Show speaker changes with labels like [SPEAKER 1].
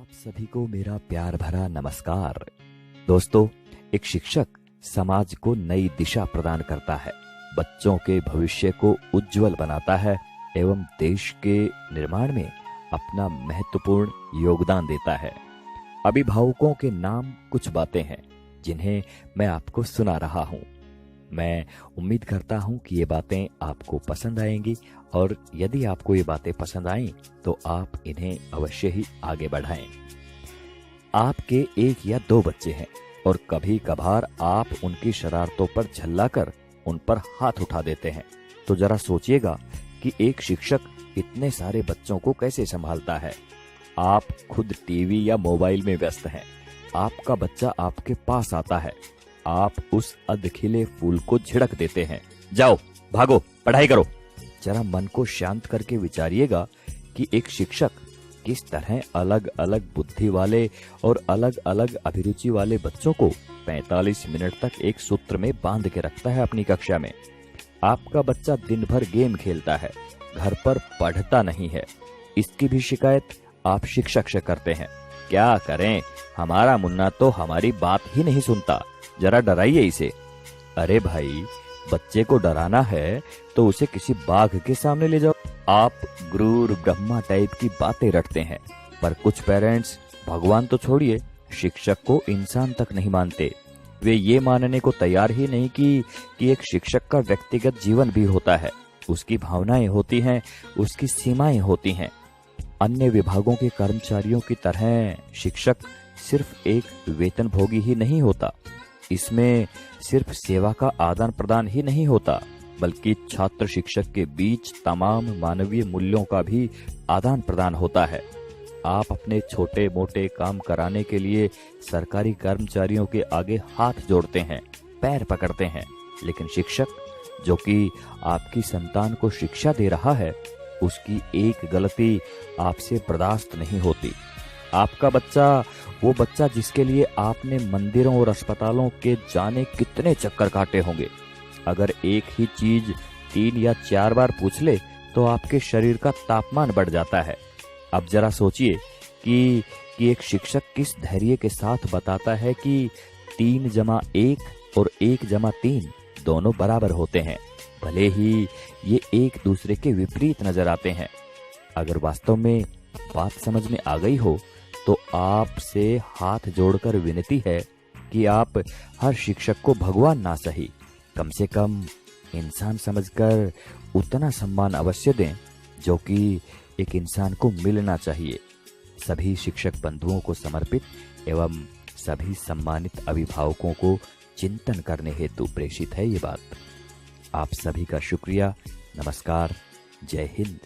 [SPEAKER 1] आप सभी को मेरा प्यार भरा नमस्कार। दोस्तों, एक शिक्षक समाज को नई दिशा प्रदान करता है, बच्चों के भविष्य को उज्जवल बनाता है एवं देश के निर्माण में अपना महत्वपूर्ण योगदान देता है। अभिभावकों के नाम कुछ बातें हैं जिन्हें मैं आपको सुना रहा हूं। मैं उम्मीद करता हूं कि ये बातें आपको पसंद आएंगी और यदि आपको ये बातें पसंद आईं तो आप इन्हें अवश्य ही आगे बढ़ाएं। आपके एक या दो बच्चे हैं और कभी कभार आप उनकी शरारतों पर झल्लाकर उन पर हाथ उठा देते हैं, तो जरा सोचिएगा कि एक शिक्षक इतने सारे बच्चों को कैसे संभालता है। आप खुद टीवी या मोबाइल में व्यस्त हैं, आपका बच्चा आपके पास आता है, आप उस अधखिले फूल को झिड़क देते हैं, जाओ भागो पढ़ाई करो। जरा मन को शांत करके विचारिएगा कि एक शिक्षक किस तरह अलग अलग बुद्धि वाले और अलग अलग अभिरुचि वाले बच्चों को 45 मिनट तक एक सूत्र में बांध के रखता है अपनी कक्षा में। आपका बच्चा दिन भर गेम खेलता है, घर पर पढ़ता नहीं है, इसकी भी शिकायत आप शिक्षक से करते हैं। क्या करें, हमारा मुन्ना तो हमारी बात ही नहीं सुनता, जरा डराइए इसे। अरे भाई, बच्चे को डराना है तो उसे किसी बाघ के सामने ले जाओ। आप गुरूर ब्रह्मा टाइप की बातें रटते हैं, पर कुछ पेरेंट्स भगवान तो छोड़िए, शिक्षक को इंसान तक नहीं मानते। वे ये मानने को तैयार ही नहीं कि एक शिक्षक का व्यक्तिगत जीवन भी होता है, उसकी भावनाएं होती हैं, उसकी सीमाएं होती हैं। अन्य विभागों के कर्मचारियों की तरह शिक्षक सिर्फ एक वेतनभोगी ही नहीं होता, इसमें सिर्फ सेवा का आदान प्रदान ही नहीं होता, बल्कि छात्र शिक्षक के बीच तमाम मानवीय मूल्यों का भी आदान प्रदान होता है। आप अपने छोटे मोटे काम कराने के लिए सरकारी कर्मचारियों के आगे हाथ जोड़ते हैं, पैर पकड़ते हैं, लेकिन शिक्षक जो कि आपकी संतान को शिक्षा दे रहा है, उसकी एक गलती आपसे बर्दाश्त नहीं होती। आपका बच्चा, वो बच्चा जिसके लिए आपने मंदिरों और अस्पतालों के जाने कितने चक्कर काटे होंगे, अगर एक ही चीज 3 या 4 बार पूछ ले तो आपके शरीर का तापमान बढ़ जाता है। अब जरा सोचिए कि एक शिक्षक किस धैर्य के साथ बताता है कि 3 + 1 और 1 + 3 दोनों बराबर होते हैं, भले ही ये एक दूसरे के विपरीत नजर आते हैं। अगर वास्तव में बात समझ में आ गई हो तो आपसे हाथ जोड़कर विनती है कि आप हर शिक्षक को भगवान ना सही, कम से कम इंसान समझकर उतना सम्मान अवश्य दें जो कि एक इंसान को मिलना चाहिए। सभी शिक्षक बंधुओं को समर्पित एवं सभी सम्मानित अभिभावकों को चिंतन करने हेतु प्रेषित है ये बात। आप सभी का शुक्रिया। नमस्कार। जय हिंद।